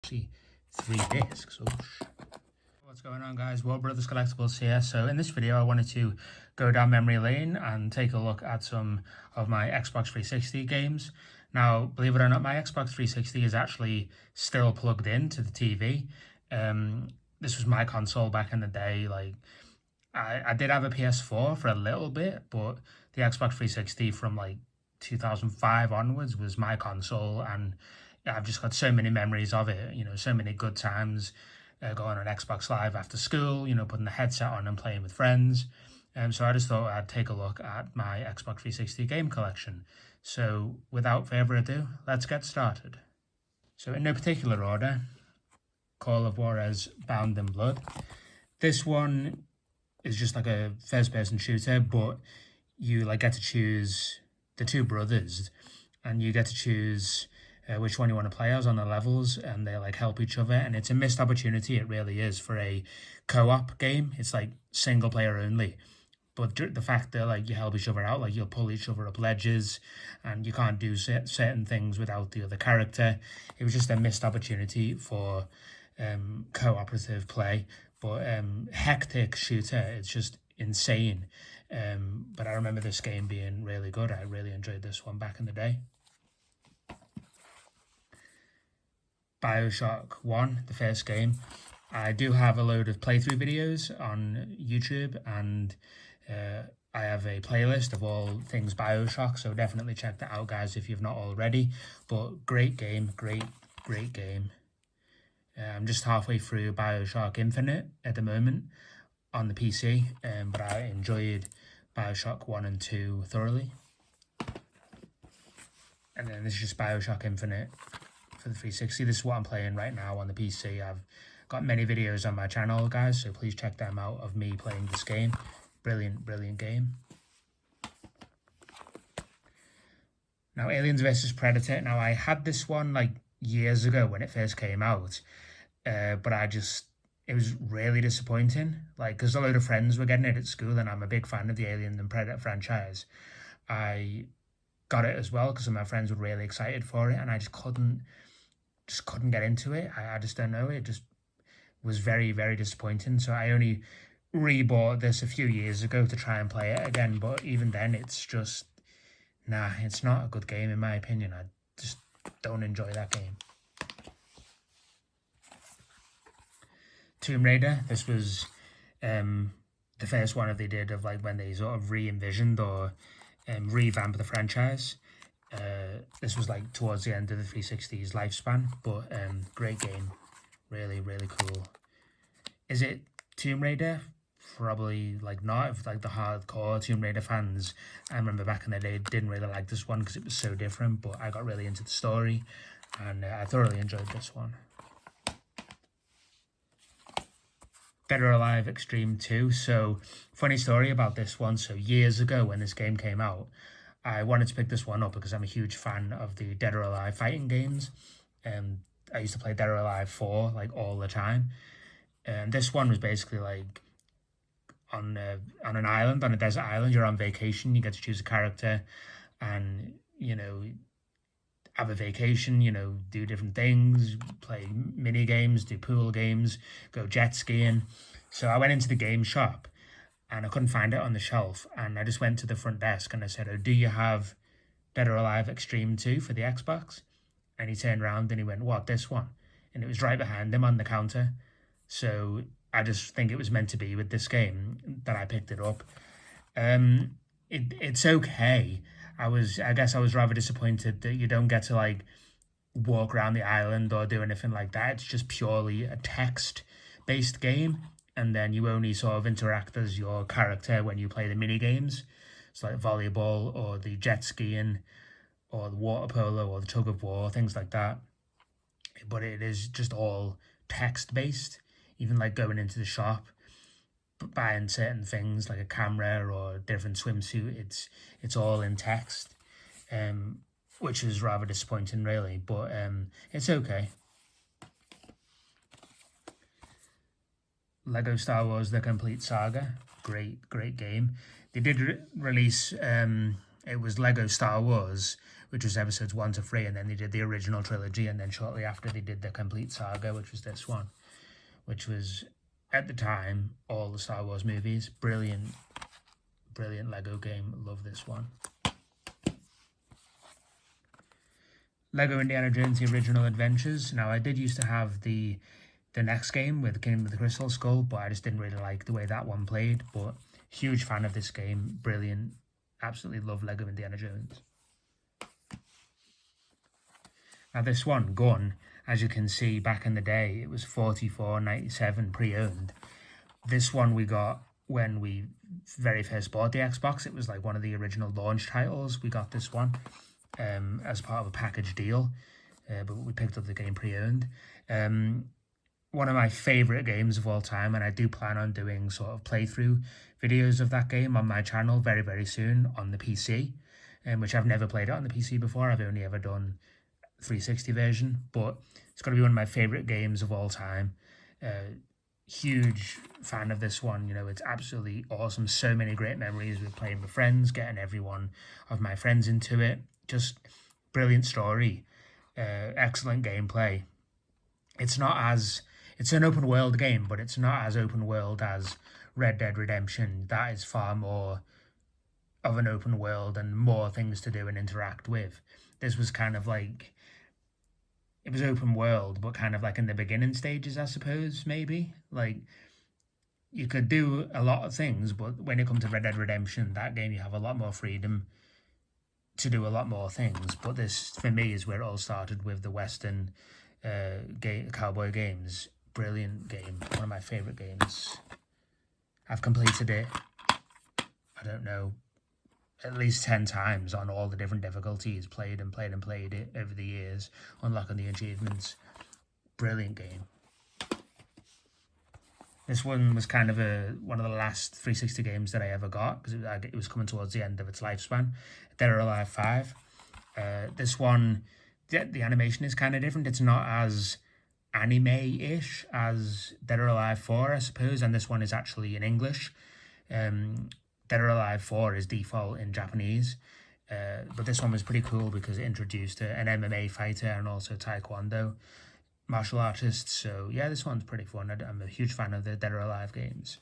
actually 3 discs. Oh, what's going on, guys? War Brothers Collectibles here. So in this video I wanted to go down memory lane and take a look at some of my Xbox 360 games. Now, believe it or not, my Xbox 360 is actually still plugged into the TV. This was my console back in the day. Like, I did have a PS4 for a little bit, but the Xbox 360 from like 2005 onwards was my console, and I've just got so many memories of it, so many good times going on Xbox Live after school, putting the headset on and playing with friends. So I just thought I'd take a look at my Xbox 360 game collection. So without further ado, let's get started. So in no particular order, Call of Juarez Bound in Blood. This one is just like a first-person shooter, but you get to choose the two brothers, and you get to choose which one you want to play as on the levels, and they help each other. And it's a missed opportunity, it really is, for a co-op game. It's single player only, but the fact that you help each other out, you'll pull each other up ledges, and you can't do certain things without the other character. It was just a missed opportunity for cooperative play. But hectic shooter, it's just insane. But I remember this game being really good. I really enjoyed this one back in the day. BioShock 1, the first game. I do have a load of playthrough videos on YouTube, and I have a playlist of all things BioShock, so definitely check that out, guys, if you've not already. But great game, great game. I'm just halfway through BioShock Infinite at the moment on the PC, but I enjoyed BioShock 1 and 2 thoroughly. And then this is just BioShock Infinite for the 360. This is what I'm playing right now on the PC. I've got many videos on my channel, guys, so please check them out of me playing this game. Brilliant game. Now, Aliens vs Predator. Now, I had this one years ago when it first came out, but it was really disappointing, because a load of friends were getting it at school, and I'm a big fan of the Alien and Predator franchise. I got it as well because some of my friends were really excited for it, and I just couldn't get into it. I just don't know, it just was very disappointing. So I only rebought this a few years ago to try and play it again, but even then it's just, it's not a good game in my opinion. I just don't enjoy that game. Tomb Raider. This was the first one they did of when they sort of re-envisioned or revamped the franchise. This was towards the end of the 360's lifespan, but great game, really cool. Is it Tomb Raider? Probably not. If the hardcore Tomb Raider fans, I remember back in the day, didn't really like this one because it was so different, but I got really into the story, and I thoroughly enjoyed this one. Dead or Alive Extreme 2. So, funny story about this one. So, years ago when this game came out, I wanted to pick this one up because I'm a huge fan of the Dead or Alive fighting games. I used to play Dead or Alive 4 all the time. And this one was basically on an island, on a desert island. You're on vacation, you get to choose a character, and have a vacation, do different things, play mini games, do pool games, go jet skiing. So I went into the game shop and I couldn't find it on the shelf, and I just went to the front desk and I said, "Oh, do you have Dead or Alive Extreme 2 for the Xbox?" And he turned around and he went, "What, this one?" And it was right behind him on the counter. So I just think it was meant to be with this game that I picked it up. It's okay. I guess I was rather disappointed that you don't get to walk around the island or do anything like that. It's just purely a text-based game, and then you only sort of interact as your character when you play the mini games. It's like volleyball or the jet skiing or the water polo or the tug of war, things like that. But it is just all text-based. Even going into the shop, buying certain things like a camera or a different swimsuit, it's all in text, which is rather disappointing, really, but it's okay. Lego Star Wars The Complete Saga, great game. They did release a it was Lego Star Wars, which was episodes 1 to 3, and then they did the original trilogy, and then shortly after they did the complete saga, which was this one, which was, at the time, all the Star Wars movies. Brilliant Lego game. Love this one. Lego Indiana Jones: The Original Adventures. Now, I did used to have the next game with Kingdom of the Crystal Skull, but I just didn't really like the way that one played. But huge fan of this game. Brilliant. Absolutely love Lego Indiana Jones. Now, this one, Gun, as you can see, back in the day, it was $44.97 pre-owned. This one we got when we very first bought the Xbox. It was like one of the original launch titles. We got this one as part of a package deal, but we picked up the game pre-owned. One of my favourite games of all time, and I do plan on doing sort of playthrough videos of that game on my channel very, very soon on the PC, which I've never played it on the PC before. I've only ever done 360 version, but it's going to be one of my favourite games of all time. Huge fan of this one. You know, it's absolutely awesome. So many great memories with playing with friends, getting every one of my friends into it. Just brilliant story, excellent gameplay. It's an open world game, but it's not as open world as Red Dead Redemption. That is far more of an open world and more things to do and interact with. This was kind of like, it was open world, but kind of like in the beginning stages, I suppose, maybe. Like, you could do a lot of things, but when it comes to Red Dead Redemption, that game, you have a lot more freedom to do a lot more things. But this, for me, is where it all started with the Western cowboy games. Brilliant game. One of my favourite games. I've completed it, I don't know, at least 10 times on all the different difficulties, played it over the years, unlocking the achievements. Brilliant game. This one was kind of one of the last 360 games that I ever got, because it was coming towards the end of its lifespan. Dead or Alive 5. This one, the animation is kind of different. It's not as anime-ish as Dead or Alive 4, I suppose, and this one is actually in English. Dead or Alive 4 is default in Japanese, but this one was pretty cool because it introduced an MMA fighter and also Taekwondo martial artists. So yeah, this one's pretty fun. I'm a huge fan of the Dead or Alive games.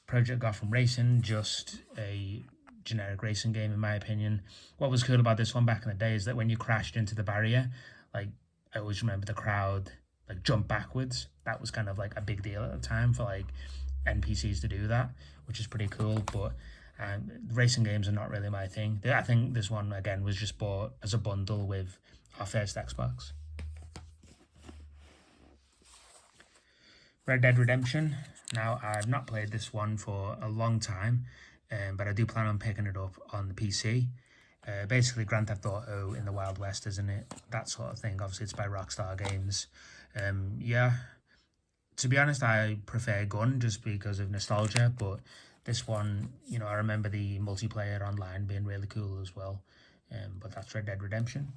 Project Gotham Racing, just a generic racing game in my opinion. What was cool about this one back in the day is that when you crashed into the barrier, like, I always remember the crowd like jump backwards. That was kind of like a big deal at the time for like NPCs to do that, which is pretty cool. But racing games are not really my thing. I think this one again was just bought as a bundle with our first Xbox. Red Dead Redemption. Now, I've not played this one for a long time, but I do plan on picking it up on the PC. Basically Grand Theft Auto in the Wild West, isn't it? That sort of thing. Obviously, it's by Rockstar Games. Yeah, to be honest, I prefer Gun just because of nostalgia, but this one, you know, I remember the multiplayer online being really cool as well. But that's Red Dead Redemption.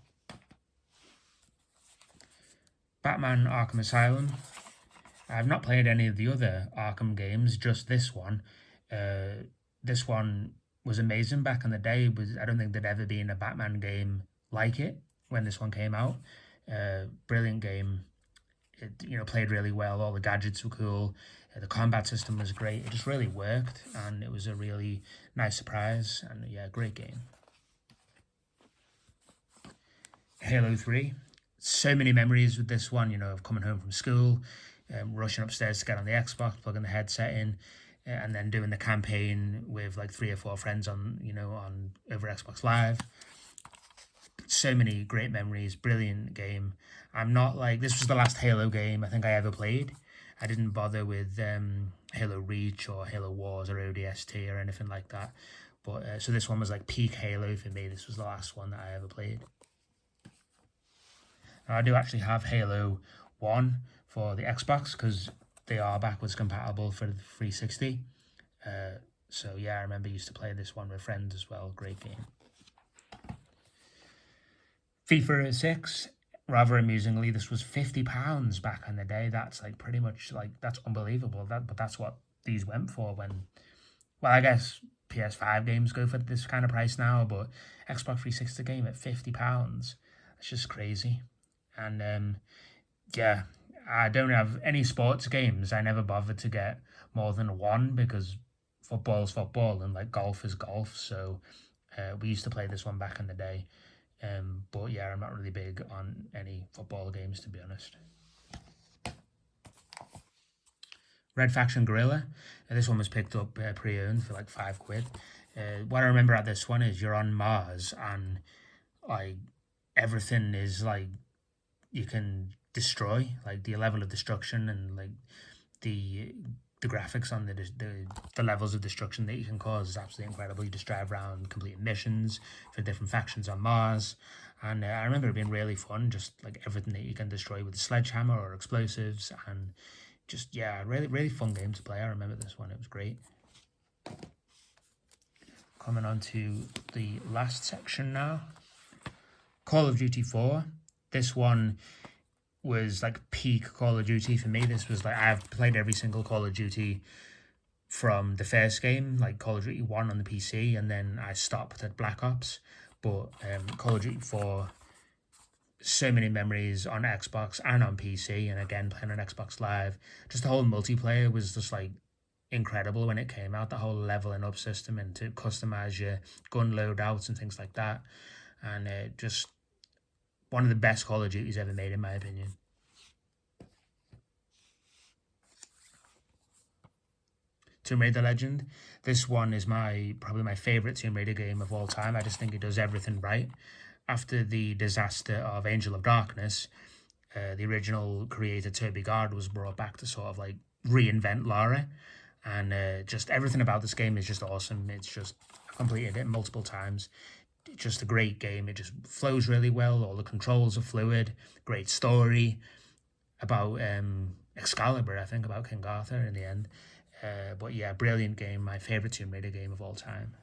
Batman Arkham Asylum. I've not played any of the other Arkham games, just this one. This one was amazing back in the day. I don't think there'd ever been a Batman game like it when this one came out. Brilliant game. It, you know, played really well. All the gadgets were cool. The combat system was great. It just really worked, and it was a really nice surprise. And yeah, great game. Halo 3. So many memories with this one, you know, of coming home from school, rushing upstairs to get on the Xbox, plugging the headset in, and then doing the campaign with like 3 or 4 friends on, you know, on over Xbox Live. So many great memories. Brilliant game. I'm not like, this was the last Halo game I think I ever played. I didn't bother with Halo Reach or Halo Wars or ODST or anything like that. But so this one was like peak Halo for me. This was the last one that I ever played. Now, I do actually have Halo 1 for the Xbox because they are backwards compatible for the 360. So yeah, I remember used to play this one with friends as well. Great game. FIFA 6, rather amusingly, this was £50 back in the day. That's like pretty much like, that's unbelievable. But that's what these went for when, well, I guess PS5 games go for this kind of price now, but Xbox 360 game at £50, it's just crazy. And yeah, I don't have any sports games. I never bothered to get more than one because football's football and like golf is golf. So we used to play this one back in the day. But yeah, I'm not really big on any football games, to be honest. Red Faction Gorilla. This one was picked up pre-owned for like £5. What I remember at this one is you're on Mars and like everything is like you can destroy, like the level of destruction and like the graphics on the levels of destruction that you can cause is absolutely incredible. You just drive around completing missions for different factions on Mars, and I remember it being really fun, just like everything that you can destroy with a sledgehammer or explosives, and just yeah, really fun game to play. I remember this one; it was great. Coming on to the last section now, Call of Duty 4. This one was like peak Call of Duty for me. This was like, I've played every single Call of Duty from the first game, like Call of Duty 1 on the PC, and then I stopped at Black Ops. But Call of Duty 4, so many memories on Xbox and on PC, and again playing on Xbox Live. Just the whole multiplayer was just like incredible when it came out, the whole leveling up system and to customize your gun loadouts and things like that. And just one of the best Call of Duties ever made, in my opinion. Tomb Raider Legend. This one is probably my favourite Tomb Raider game of all time. I just think it does everything right. After the disaster of Angel of Darkness, the original creator Toby Gard was brought back to sort of like reinvent Lara. And just everything about this game is just awesome. It's just, I've completed it multiple times. Just a great game. It just flows really well. All the controls are fluid. Great story about Excalibur, I think, about King Arthur in the end. But yeah, brilliant game. My favourite Tomb Raider game of all time.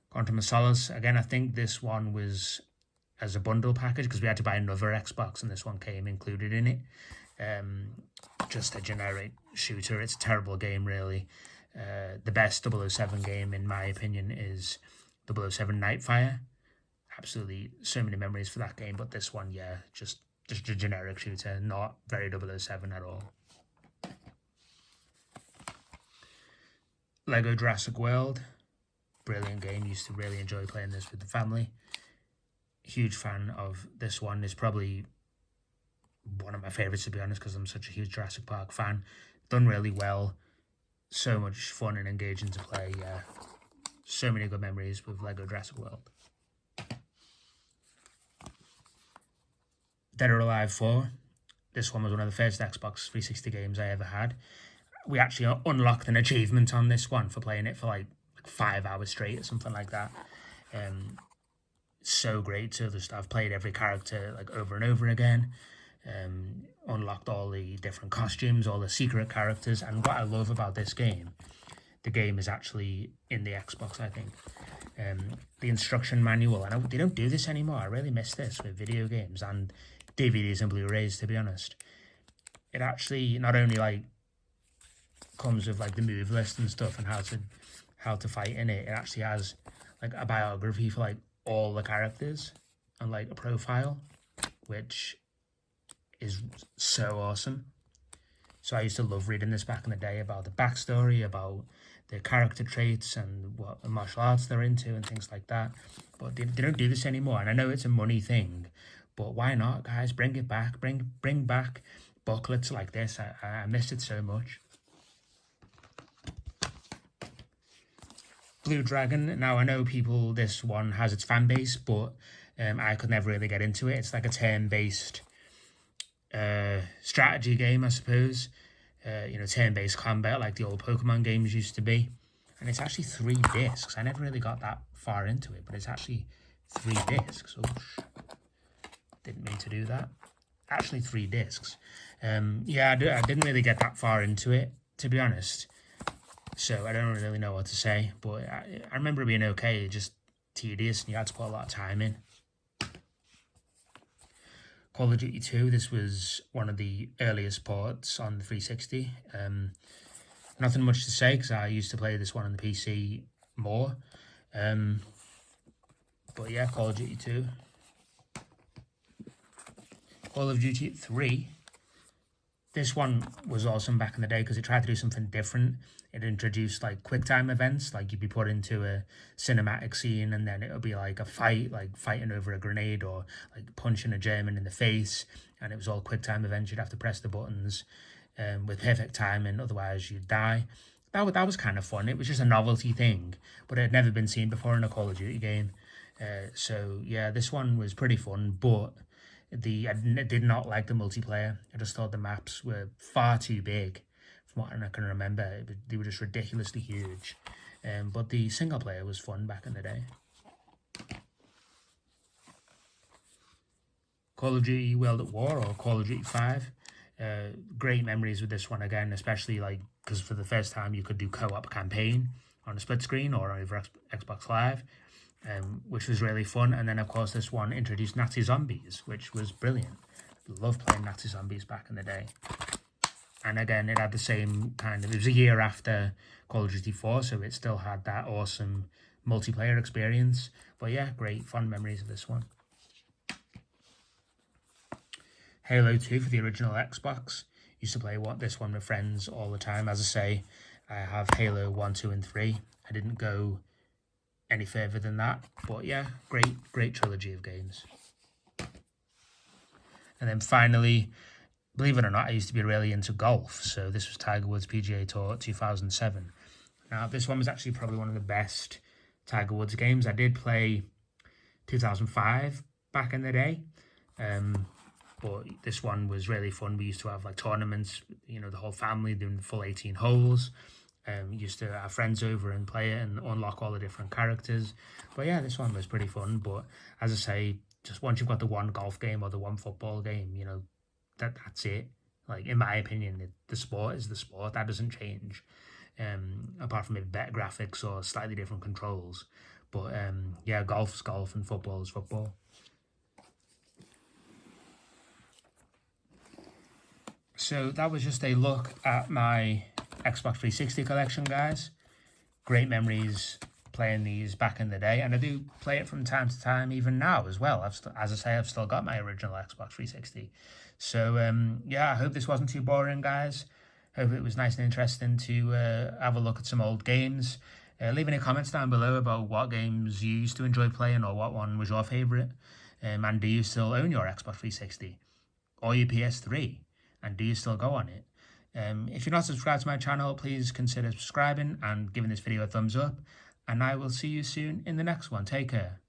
Quantum of Solace. Again, I think this one was as a bundle package because we had to buy another Xbox and this one came included in it. Just a generic shooter. It's a terrible game, really. The best 007 game, in my opinion, is 007 Nightfire. Absolutely so many memories for that game, but this one, yeah, just a generic shooter, not very 007 at all. Lego Jurassic World. Brilliant game. Used to really enjoy playing this with the family. Huge fan of this one. Is probably one of my favourites, to be honest, because I'm such a huge Jurassic Park fan. Done really well. So much fun and engaging to play. Yeah, so many good memories with Lego Jurassic World. Dead or Alive 4. This one was one of the first Xbox 360 games I ever had. We actually unlocked an achievement on this one for playing it for like 5 hours straight or something like that. So great to just, I've played every character like over and over again. Unlocked all the different costumes, all the secret characters, and what I love about this game, the game is actually in the Xbox, I think. The instruction manual, and they don't do this anymore. I really miss this with video games and DVDs and Blu-rays, to be honest. It actually not only like comes with like the move list and stuff and how to fight in it. It actually has like a biography for like all the characters and like a profile, which is so awesome. So I used to love reading this back in the day about the backstory, about their character traits and what martial arts they're into and things like that. But they don't do this anymore. And I know it's a money thing, but why not, guys? Bring it back. Bring back booklets like this. I missed it so much. Blue Dragon. Now, I know this one has its fan base, but I could never really get into it. It's like a turn-based strategy game, I suppose. Turn-based combat like the old Pokemon games used to be. And it's actually 3 discs. I never really got that far into it, but it's actually 3 discs. Oosh. Didn't mean to do that. Actually 3 discs. Yeah, I didn't really get that far into it, to be honest. So I don't really know what to say, but I remember it being okay, just tedious, and you had to put a lot of time in. Call of Duty 2, this was one of the earliest ports on the 360. Nothing much to say because I used to play this one on the PC more. But yeah, Call of Duty 2. Call of Duty 3. This one was awesome back in the day because it tried to do something different. It introduced like quick time events, like you'd be put into a cinematic scene and then it would be like a fight, like fighting over a grenade or like punching a German in the face. And it was all quick time events. You'd have to press the buttons with perfect timing, otherwise you'd die. That was kind of fun. It was just a novelty thing, but it had never been seen before in a Call of Duty game. So yeah, this one was pretty fun, but I did not like the multiplayer. I just thought the maps were far too big from what I can remember. They were just ridiculously huge. But the single player was fun back in the day. Call of Duty World at War or Call of Duty 5. Great memories with this one again, especially like because for the first time you could do co-op campaign on a split screen or over Xbox Live. Which was really fun. And then, of course, this one introduced Nazi zombies, which was brilliant. Loved playing Nazi zombies back in the day. And again, it had the same kind of... It was a year after Call of Duty 4, so it still had that awesome multiplayer experience. But yeah, great, fun memories of this one. Halo 2 for the original Xbox. Used to play this one with friends all the time. As I say, I have Halo 1, 2, and 3. I didn't go any further than that, but yeah, great trilogy of games. And then finally, believe it or not, I used to be really into golf, so this was Tiger Woods PGA Tour 2007. Now this one was actually probably one of the best Tiger Woods games. I did play 2005 back in the day, but this one was really fun. We used to have like tournaments, you know, the whole family doing the full 18 holes. Used to have friends over and play it and unlock all the different characters. But yeah, this one was pretty fun. But as I say, just once you've got the one golf game or the one football game, you know, that's it. Like, in my opinion, the sport is the sport. That doesn't change. Apart from maybe better graphics or slightly different controls. But yeah, golf's golf and football is football. So that was just a look at my Xbox 360 collection, guys. Great memories playing these back in the day, and I do play it from time to time even now as well. As I say, I've still got my original Xbox 360. So yeah, I hope this wasn't too boring, guys. Hope it was nice and interesting to have a look at some old games. Leave any comments down below about what games you used to enjoy playing or what one was your favourite. And do you still own your Xbox 360 or your PS3? And do you still go on it? If you're not subscribed to my channel, please consider subscribing and giving this video a thumbs up. And I will see you soon in the next one. Take care.